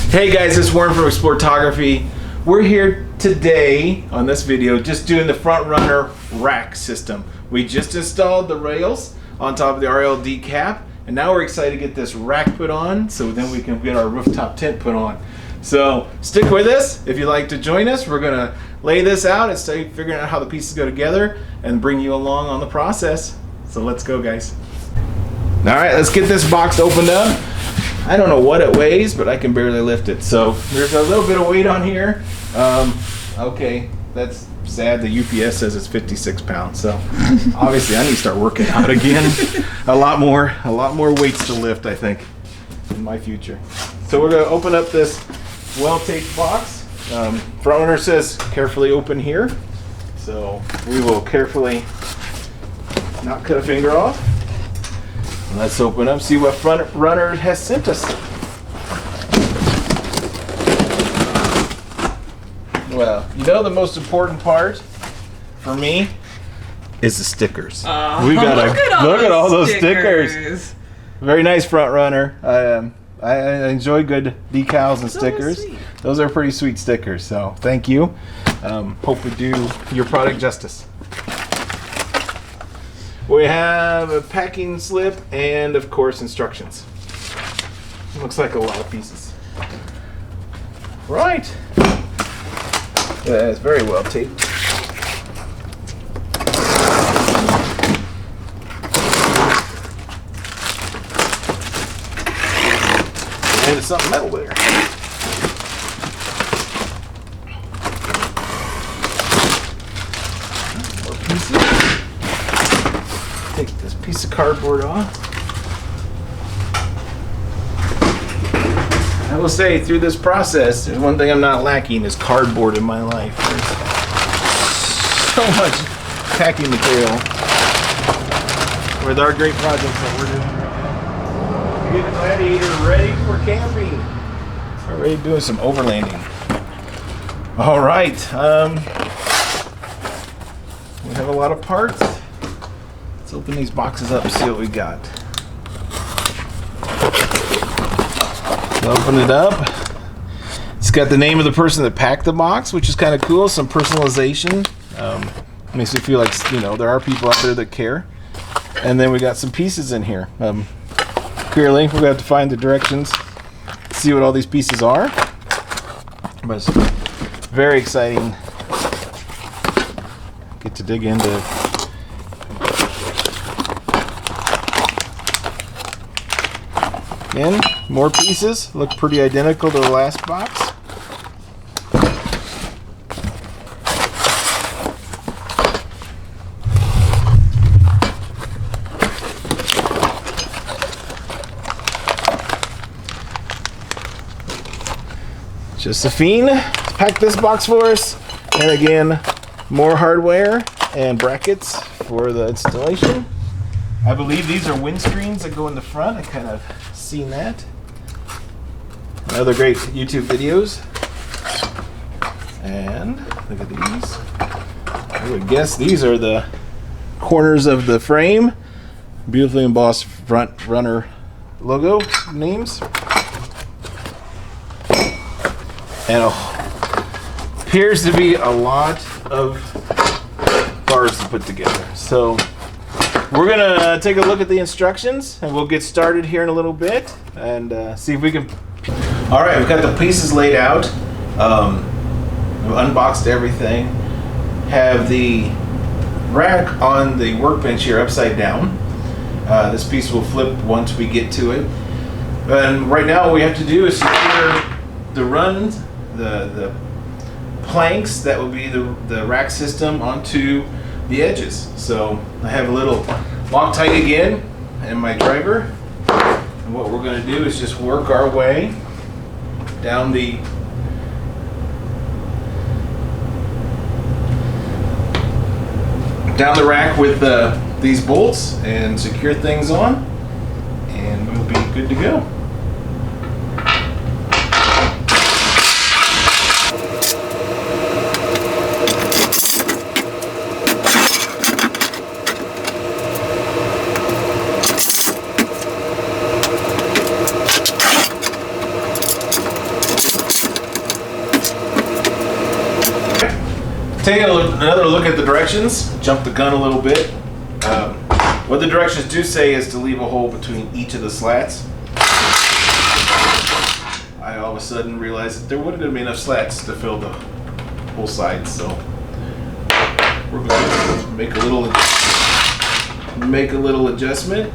Hey guys, it's Warren from Exploretography. We're here today on this video just doing the Front Runner rack system. We just installed the rails on top of the RLD cap, and now we're excited to get this rack put on so then we can get our rooftop tent put on. So stick with us. If you'd like to join us, we're gonna lay this out and start figuring out how the pieces go together and bring you along on the process. So let's go, guys. All right, let's get this box opened up. I don't know what it weighs, but I can barely lift it. So there's a little bit of weight on here. Okay, that's sad. The UPS says it's 56 pounds. So obviously I need to start working out again. a lot more weights to lift, I think, in my future. So we're gonna open up this well-taped box. Front Runner says carefully open here. So we will carefully not cut a finger off. Let's open up, see what Front Runner has sent us. Well, you know the most important part for me is the stickers. We got look at all those stickers. Very nice, Front Runner. I enjoy good decals and stickers. Those are pretty sweet stickers, so thank you. Hope we do your product justice. We have a packing slip and, of course, instructions. Looks like a lot of pieces. Right. Yeah, it's very well taped. And it's something metal there. More pieces. Take this piece of cardboard off. I will say, through this process, there's one thing I'm not lacking is cardboard in my life. There's so much packing material with our great projects that we're doing right now. We get the Gladiator ready for camping. We're already doing some overlanding. All right. We have a lot of parts. Let's open these boxes up and see what we got. Open it up. It's got the name of the person that packed the box, which is kind of cool. Some personalization. Makes me feel like, you know, there are people out there that care. And then we got some pieces in here. Clearly, we're going to have to find the directions, see what all these pieces are. But it's very exciting. Get to dig into. Again, more pieces. Look pretty identical to the last box. Josephine packed this box for us. And again, more hardware and brackets for the installation. I believe these are windscreens that go in the front. I kind of seen that. Other great YouTube videos. And look at these. I would guess these are the corners of the frame. Beautifully embossed Front Runner logo names. And appears to be a lot of bars to put together. So we're gonna take a look at the instructions and we'll get started here in a little bit and see if we can. All right, we've got the pieces laid out. We've unboxed everything. Have the rack on the workbench here upside down. This piece will flip once we get to it. And right now what we have to do is secure the planks that will be the rack system onto the edges. So I have a little Loctite again and my driver, and what we're going to do is just work our way down the rack with these bolts and secure things on, and we'll be good to go. Taking another look at the directions, jump the gun a little bit. What the directions do say is to leave a hole between each of the slats. I all of a sudden realized that there wasn't going to be enough slats to fill the whole side, so we're going to make a little adjustment.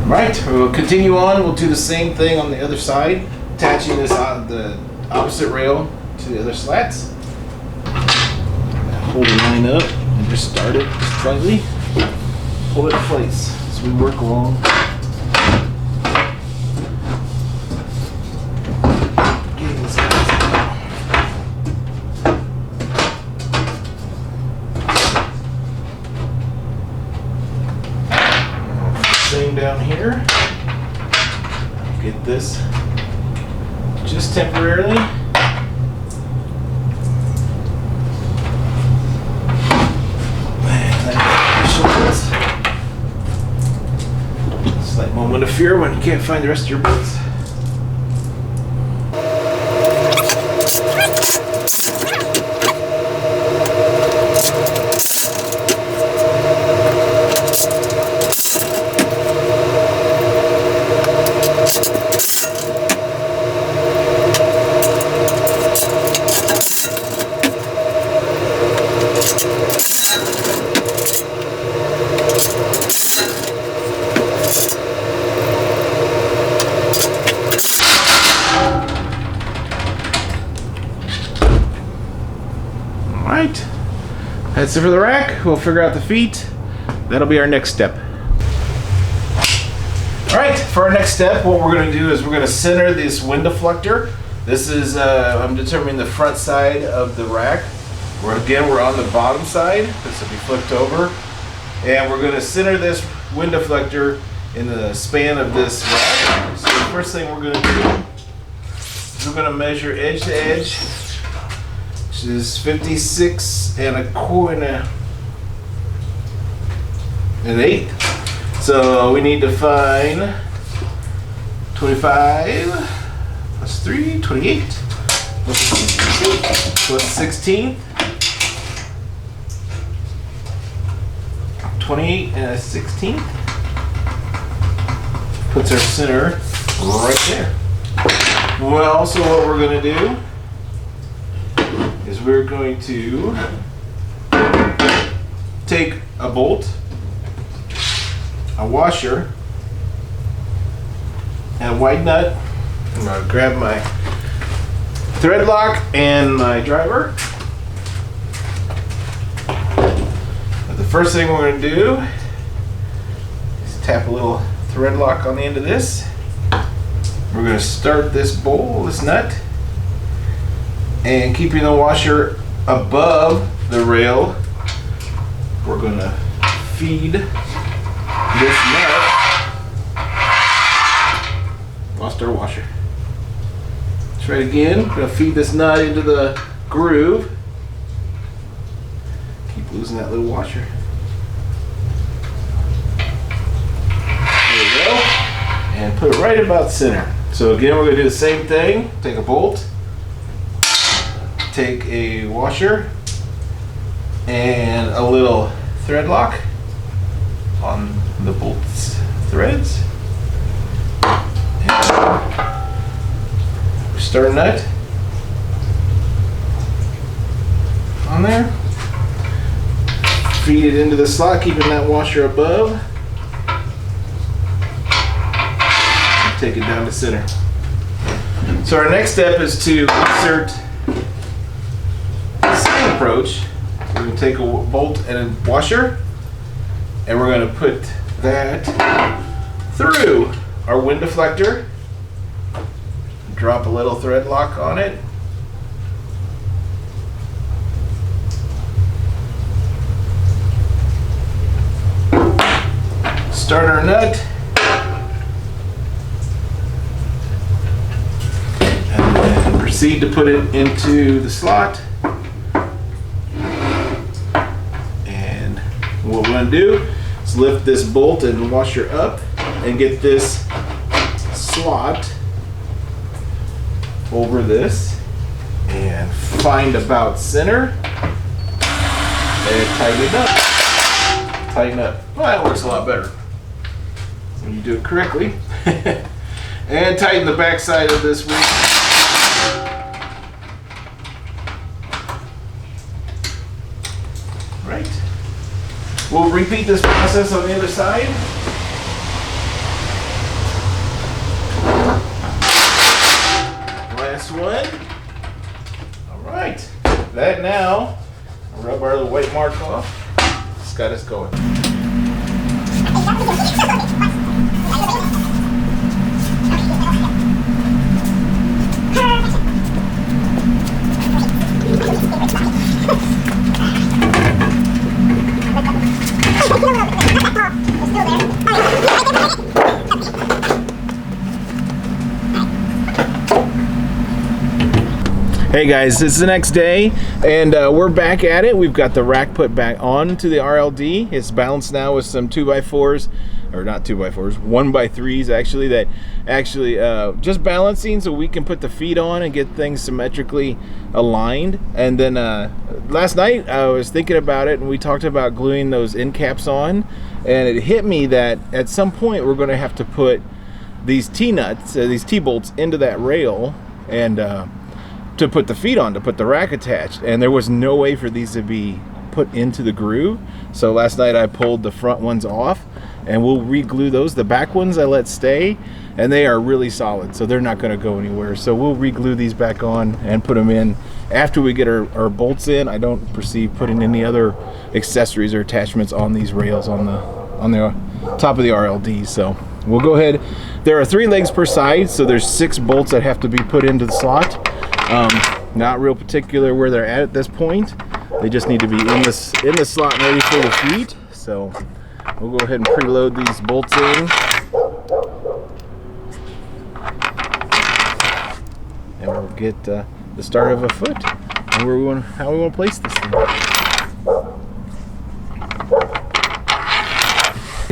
Right, we'll continue on. We'll do the same thing on the other side, attaching this the opposite rail to the other slats. Hold the line up and just start it slightly. Hold it in place as we work along. Getting this out. Same down here. Get this just temporarily. Slight moment of fear when you can't find the rest of your bolts. Alright, that's it for the rack. We'll figure out the feet. That'll be our next step. Alright, for our next step, what we're going to do is we're going to center this wind deflector. This is, I'm determining the front side of the rack. We're on the bottom side. This will be flipped over. And we're going to center this wind deflector in the span of this rack. So the first thing we're going to do is we're going to measure edge to edge, which is 56 1/8. So we need to find 25 plus 3, 28 plus 16. 28 and a 16th puts our center right there. Well, also what we're going to do is we're going to take a bolt, a washer, and a wide nut. I'm going to grab my thread lock and my driver. But the first thing we're going to do is tap a little thread lock on the end of this. We're going to start this bowl, this nut, and keeping the washer above the rail, we're going to feed this nut. Lost our washer. Try it again. We're going to feed this nut into the groove. Keep losing that little washer. There we go. And put it right about center. So again, we're going to do the same thing. Take a bolt, take a washer, and a little thread lock on the bolt's threads. And start a nut on there. Feed it into the slot, keeping that washer above. And take it down to center. So our next step is to insert the same approach. We're going to take a bolt and a washer, and we're going to put that through our wind deflector. Drop a little thread lock on it. Start our nut. And then proceed to put it into the slot. And what we're going to do is lift this bolt and washer up and get this slot over this and find about center and tighten it up. Tighten up. Well, that works a lot better when you do it correctly. And tighten the back side of this wheel. Right. We'll repeat this process on the other side. Last one. All right. That now, rub our white mark off. It's got us going. Hey guys, it's the next day and we're back at it. We've got the rack put back on to the RLD. It's balanced now with some 2x4s, or not 2x4s, 1x3s actually, that actually just balancing so we can put the feet on and get things symmetrically aligned. And then last night I was thinking about it and we talked about gluing those end caps on, and it hit me that at some point we're going to have to put these T-nuts, these T-bolts into that rail and to put the feet on, to put the rack attached, and there was no way for these to be put into the groove. So last night I pulled the front ones off and we'll re-glue those. The back ones I let stay and they are really solid, so they're not going to go anywhere. So we'll re-glue these back on and put them in after we get our bolts in. I don't perceive putting any other accessories or attachments on these rails on the top of the RLD. So we'll go ahead. There are 3 legs per side, so there's 6 bolts that have to be put into the slot. Not real particular where they're at this point. They just need to be in the slot and ready for the feet. So we'll go ahead and preload these bolts in. And we'll get the start of a foot and how we want to place this thing.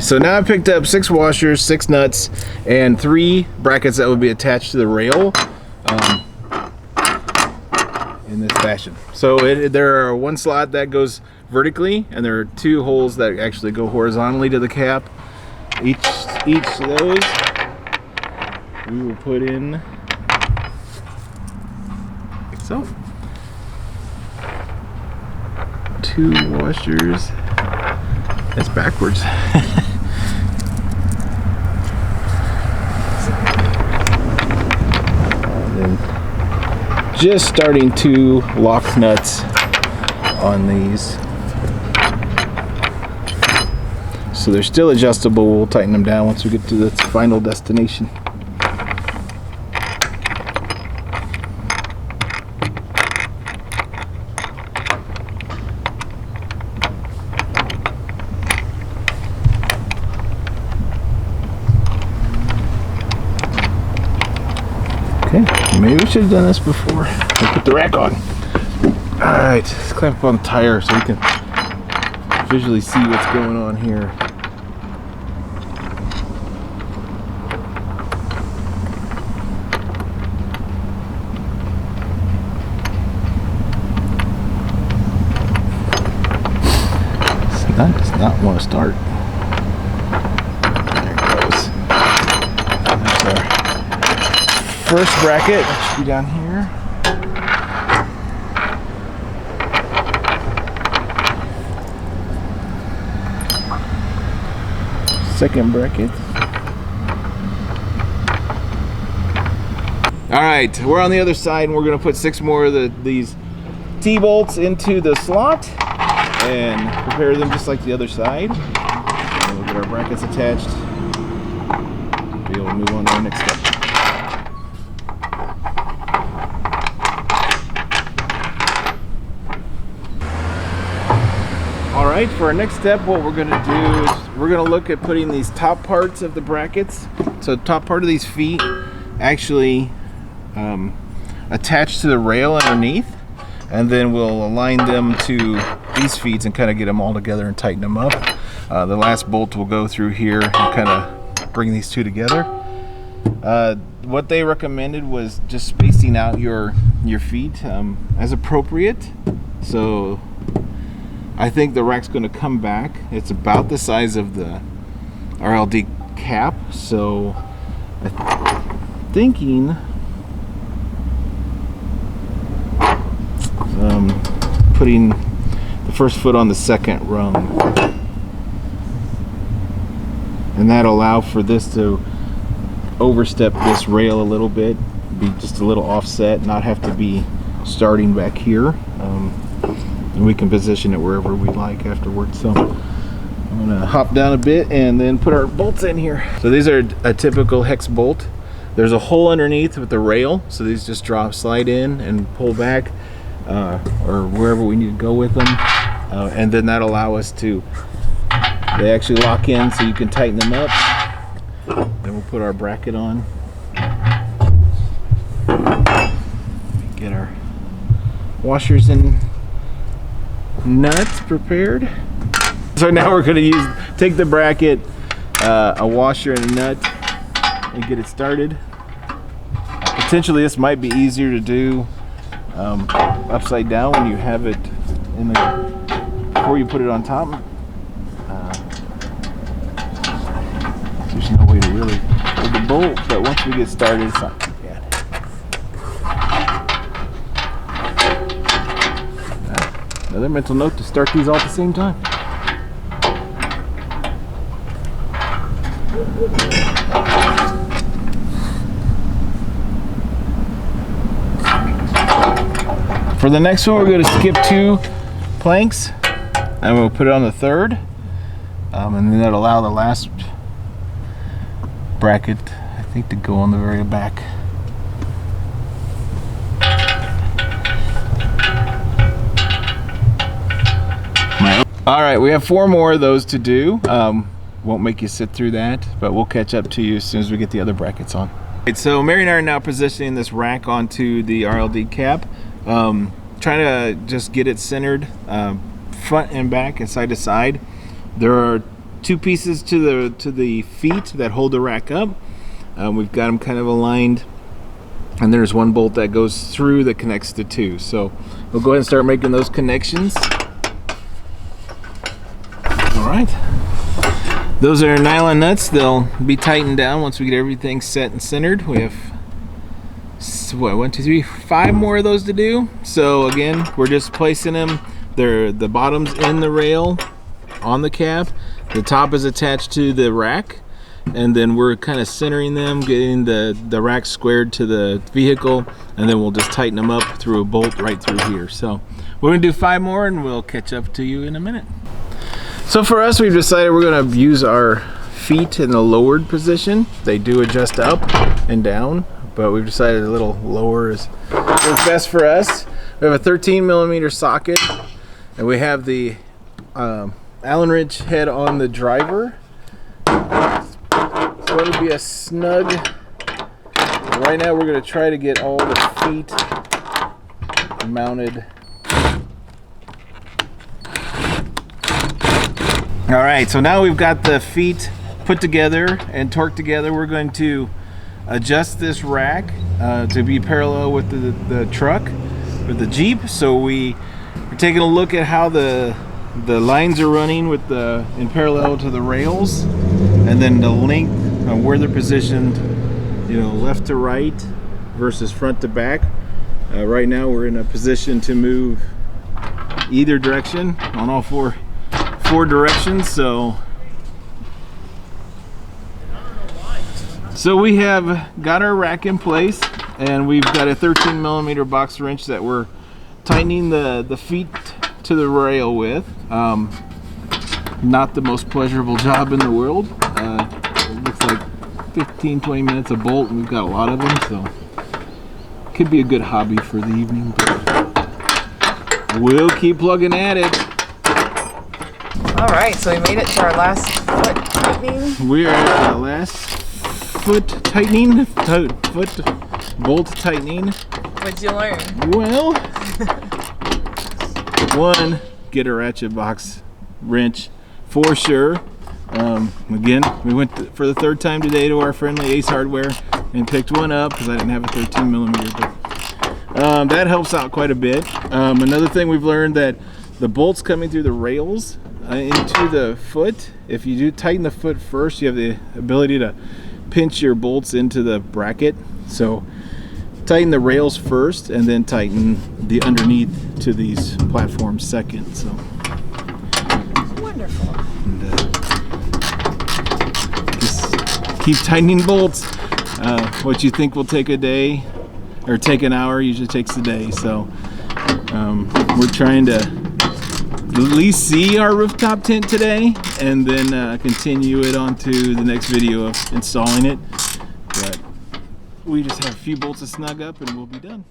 So now I picked up 6 washers, 6 nuts, and 3 brackets that would be attached to the rail. In this fashion. So there are 1 slot that goes vertically and there are 2 holes that actually go horizontally to the cap. Each of those we will put in like so. 2 washers. That's backwards. And then just starting to lock nuts on these. So they're still adjustable. We'll tighten them down once we get to the final destination. Okay, maybe we should have done this before I put the rack on. Alright, let's clamp up on the tire so we can visually see what's going on here. That does not want to start. There it goes. There's our first bracket. That should be down here. Second bracket. Alright, we're on the other side and we're going to put 6 more of these T-bolts into the slot and prepare them just like the other side. And we'll Get our brackets attached. Be able to move on to our next step. Alright, for our next step, what we're going to do is we're going to look at putting these top parts of the brackets, so top part of these feet actually attached to the rail underneath, and then we'll align them to these feet and kind of get them all together and tighten them up. The last bolt will go through here and kind of bring these two together. What they recommended was just spacing out your feet as appropriate. So I think the rack's going to come back. It's about the size of the RLD cap, so I'm thinking putting the first foot on the second rung, and that'll allow for this to overstep this rail a little bit, be just a little offset, not have to be starting back here, and we can position it wherever we like afterwards. So I'm gonna hop down a bit and then put our bolts in here. So these are a typical hex bolt. There's a hole underneath with the rail, so these just slide in and pull back, or wherever we need to go with them, and then that'll allow us to, they actually lock in so you can tighten them up. Then we'll put our bracket on. Get our washers and nuts prepared. So now we're going to take the bracket, a washer and a nut, and get it started. Potentially this might be easier to do upside down when you have it in the, before you put it on top. There's no way to really hold the bolt, but once we get started, it's not too bad. Another mental note to start these all at the same time. For the next one, we're going to skip 2 planks, and we'll put it on the third, and then that'll allow the last bracket, I think, to go on the very back. Alright, we have 4 more of those to do. Won't make you sit through that, but we'll catch up to you as soon as we get the other brackets on. Right, so Mary and I are now positioning this rack onto the RLD cap. Trying to just get it centered front and back and side to side. There are 2 pieces to the feet that hold the rack up. We've got them kind of aligned, and there's 1 bolt that goes through that connects the 2. So we'll go ahead and start making those connections. All right, those are nylon nuts. They'll be tightened down once we get everything set and centered. We have what, 1, 2, 3, 5 more of those to do. So again, we're just placing them. The bottom's in the rail on the cap. The top is attached to the rack, and then we're kind of centering them, getting the rack squared to the vehicle, and then we'll just tighten them up through a bolt right through here. So we're gonna do 5 more, and we'll catch up to you in a minute. So for us, we've decided we're gonna use our feet in the lowered position. They do adjust up and down, but we've decided a little lower is best for us. We have a 13mm socket, and we have the Allen wrench head on the driver. So it'll be a snug. Right now we're going to try to get all the feet mounted. Alright, so now we've got the feet put together and torqued together. We're going to adjust this rack to be parallel with the truck, with the Jeep. So we're taking a look at how the lines are running with in parallel to the rails, and then the length of where they're positioned, you know, left to right versus front to back. Right now we're in a position to move either direction on all four directions. So we have got our rack in place, and we've got a 13mm box wrench that we're tightening the feet to the rail with. Not the most pleasurable job in the world. It looks like 15-20 minutes a bolt, and we've got a lot of them, so could be a good hobby for the evening, but we'll keep plugging at it. Alright, so we made it to our last foot tightening. We're at the last foot tightening, foot bolt tightening. What'd you learn? Well, one, get a ratchet box wrench for sure. Again, we went for the third time today to our friendly Ace Hardware and picked one up because I didn't have a 13mm, but that helps out quite a bit. Another thing we've learned, that the bolts coming through the rails into the foot, if you do tighten the foot first, you have the ability to pinch your bolts into the bracket. So tighten the rails first and then tighten the underneath to these platforms second. So wonderful. And, just keep tightening bolts. What you think will take a day or take an hour usually takes a day. So we're trying to at least see our rooftop tent today, and then continue it on to the next video of installing it. But we just have a few bolts to snug up and we'll be done.